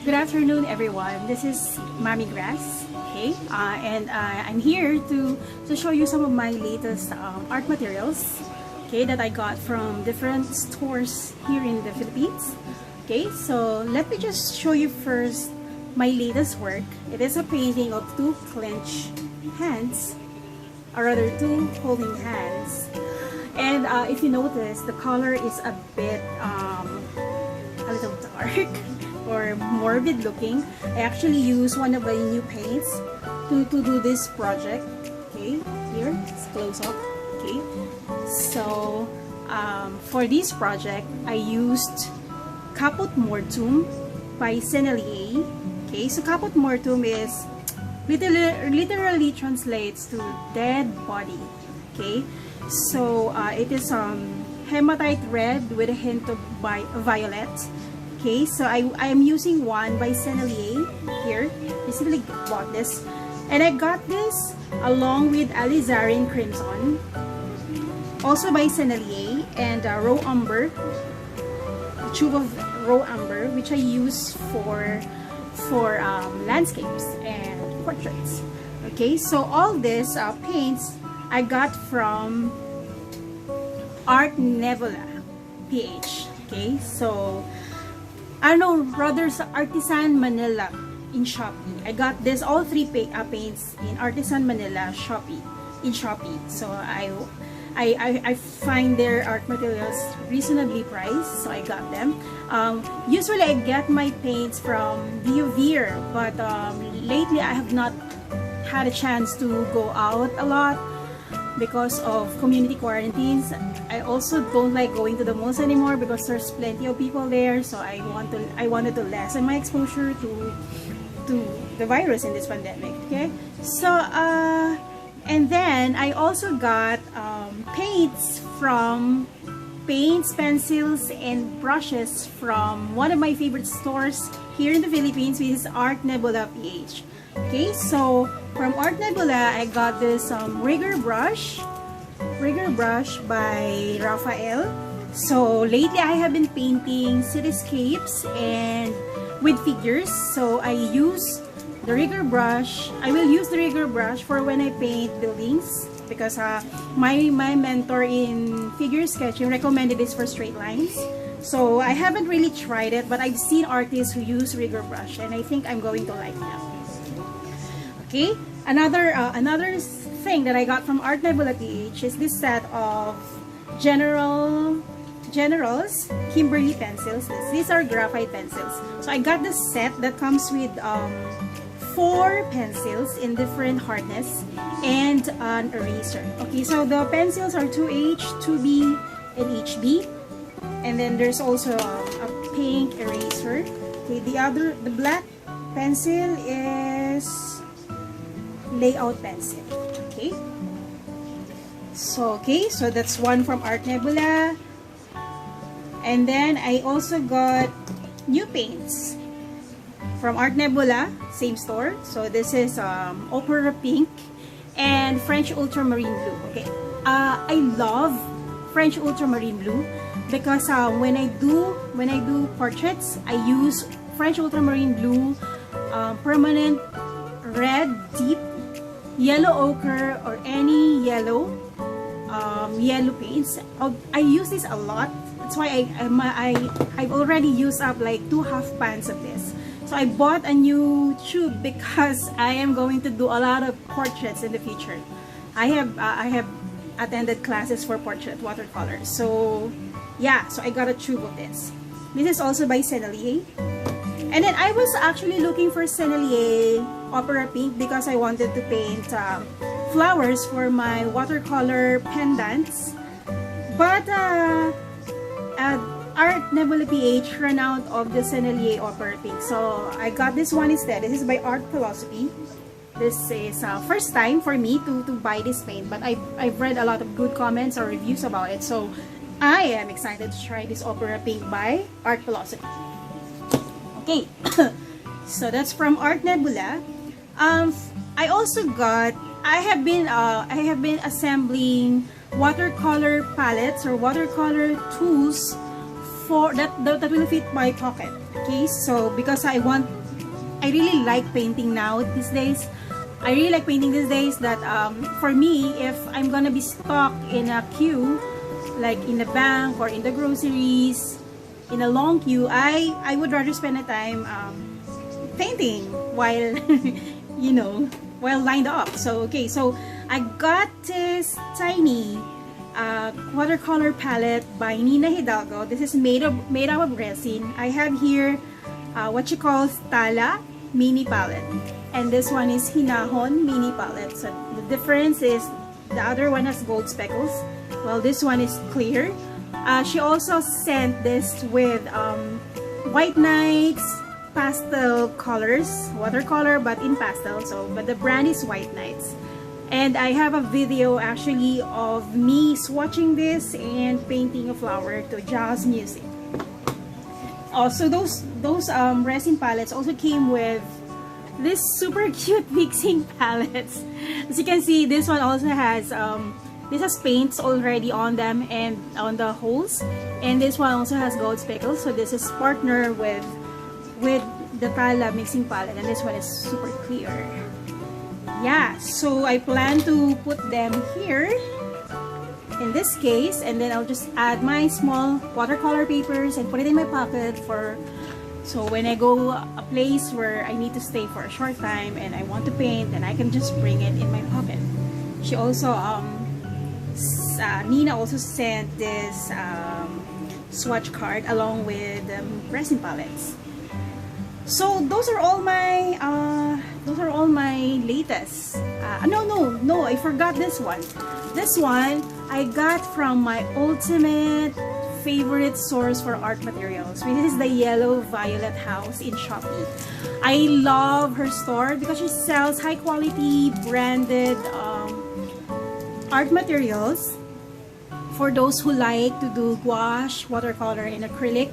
Good afternoon, everyone. This is Mommy Grass, okay? I'm here to show you some of my latest art materials, okay, that I got from different stores here in the Philippines. Okay, so let me just show you first my latest work. It is a painting of two clenched hands, or rather two holding hands. And if you notice, the color is a bit a little dark or morbid looking. I actually use one of my new paints to do this project. Okay, here it's close up. Okay, so for this project I used Caput Mortuum by Sennelier. Okay, so Caput Mortuum is literally translates to dead body. Okay, so it is hematite red with a hint of violet. Okay, so I am using one by Sennelier here. Recently bought this, and I got this along with alizarin crimson, also by Sennelier, and raw umber, a tube of raw umber, which I use for landscapes and portraits. Okay, so all this paints I got from Art Nebula PH. Okay, so I don't know, Brothers Artisan Manila in Shopee. I got this all three paints in Artisan Manila in Shopee. So I find their art materials reasonably priced, so I got them. Usually I get my paints from Viovir, but lately I have not had a chance to go out a lot because of community quarantines. I also don't like going to the malls anymore because there's plenty of people there, so I wanted to lessen my exposure to the virus in this pandemic. Okay, so and then I also got paints, pencils, and brushes from one of my favorite stores here in the Philippines, which is Art Nebula PH. Okay, so from Art Nebula I got this rigger brush by Raphael. So lately I have been painting cityscapes and with figures, so I use the rigger brush. I will use the rigger brush for when I paint buildings, because my mentor in figure sketching recommended this for straight lines. So I haven't really tried it, but I've seen artists who use rigger brush, and I think I'm going to like that. Okay, another thing that I got from Art Nebula PH is this set of General's Kimberly pencils. These are graphite pencils. So I got the set that comes with 4 pencils in different hardness and an eraser. Okay, so the pencils are 2H, 2B, and HB, and then there's also a pink eraser. Okay, the black pencil is layout pencil. Okay, so that's one from Art Nebula. And then I also got new paints from Art Nebula, same store. So this is Opera Pink and French Ultramarine Blue. Okay, I love French Ultramarine Blue because when I do portraits, I use French Ultramarine Blue, permanent red, deep yellow ochre, or any yellow paints. I use this a lot. That's why I've already used up like 2 half pans of this. So I bought a new tube because I am going to do a lot of portraits in the future. I have attended classes for portrait watercolor. So yeah, so I got a tube of this. This is also by Sennelier. And then I was actually looking for Sennelier Opera Pink because I wanted to paint flowers for my watercolor pendants. But Art Nebula PH ran out of the Sennelier Opera Pink, so I got this one instead. This is by Art Philosophy. This is first time for me to buy this paint, but I've read a lot of good comments or reviews about it, so I am excited to try this Opera Pink by Art Philosophy. Okay, so that's from Art Nebula. I also got, I have been assembling watercolor palettes or watercolor tools for that will fit my pocket. Okay, so because I really like painting now these days. I really like painting these days that for me, if I'm gonna be stuck in a queue, like in the bank or in the groceries, in a long queue, I would rather spend the time painting while you know, while lined up. So okay, so I got this tiny watercolor palette by Nina Hidalgo. This is made out of resin. I have here what she calls Tala mini palette, and this one is Hinahon mini palette. So the difference is the other one has gold speckles, while this one is clear. She also sent this with White Nights pastel colors, watercolor but in pastel. So but the brand is White Nights. And I have a video actually of me swatching this and painting a flower to jazz music. Also, those resin palettes also came with this super cute mixing palettes. As you can see, this one also has this has paints already on them and on the holes, and this one also has gold speckles. So this is partner with the Tala mixing palette, and this one is super clear. Yeah, so I plan to put them here in this case, and then I'll just add my small watercolor papers and put it in my pocket so when I go a place where I need to stay for a short time and I want to paint, then I can just bring it in my pocket. She also Nina also sent this swatch card along with resin palettes. So those are all my latest. No, I forgot this one. This one I got from my ultimate favorite source for art materials, which is the Yellow Violet House in Shopee. I love her store because she sells high quality branded art materials for those who like to do gouache, watercolor, and acrylic.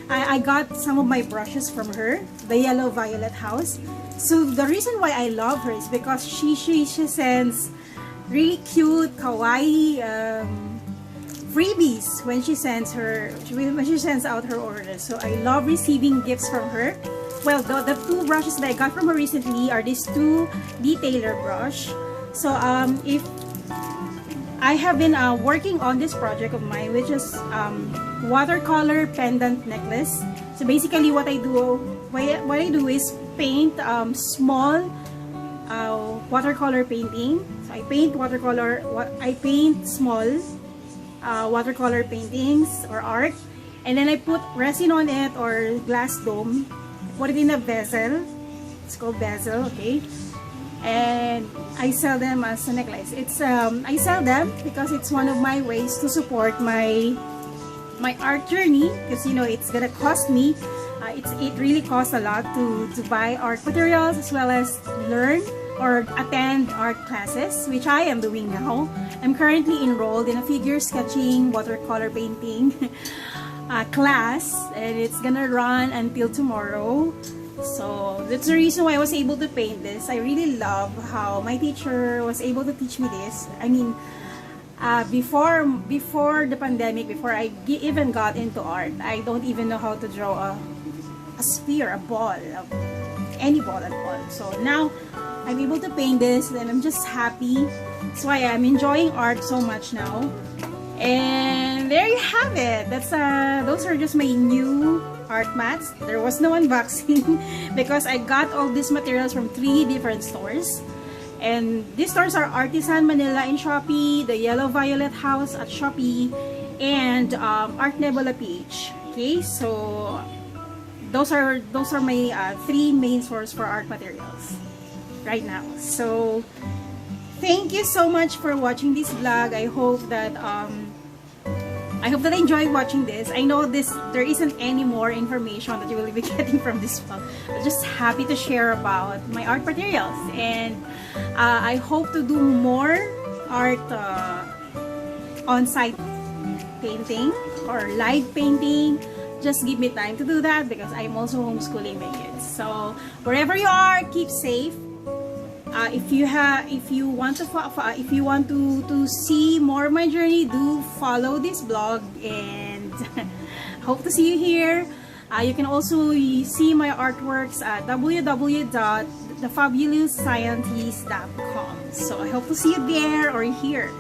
I got some of my brushes from her, the Yellow Violet House. So the reason why I love her is because she sends really cute, kawaii freebies when she sends out her orders. So I love receiving gifts from her. Well, the two brushes that I got from her recently are these two detailer brush. So if I have been working on this project of mine, which is watercolor pendant necklace. So basically what I do is paint small watercolor painting. So I paint small watercolor paintings or art, and then I put resin on it or glass dome, put it in a bezel. It's called bezel, okay? And I sell them as a necklace. I sell them because it's one of my ways to support my art journey, because you know it's gonna cost me. It really costs a lot to buy art materials as well as learn or attend art classes, which I am doing now. I'm currently enrolled in a figure sketching watercolor painting class, and it's gonna run until tomorrow. So that's the reason why I was able to paint this. I really love how my teacher was able to teach me this. I mean, before the pandemic, before I even got into art, I don't even know how to draw a sphere, a ball, any ball at all. So now I'm able to paint this, and I'm just happy. That's why I'm enjoying art so much now. And there you have it. Those are just my new art mats. There was no unboxing because I got all these materials from 3 different stores. And these stores are Artisan Manila in Shopee, the Yellow Violet House at Shopee, and Art Nebula PH. Okay, so those are my 3 main sources for art materials right now. So thank you so much for watching this vlog. I hope that I enjoyed watching this. I know there isn't any more information that you will be getting from this vlog. I'm just happy to share about my art materials, and I hope to do more art on-site painting or live painting. Just give me time to do that because I'm also homeschooling my kids. So wherever you are, keep safe. If you want to see more of my journey, do follow this blog, and Hope to see you here. You can also see my artworks at www.thefabulous.scientist.com. So I hope to see you there or here.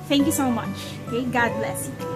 Thank you so much. Okay, God bless you.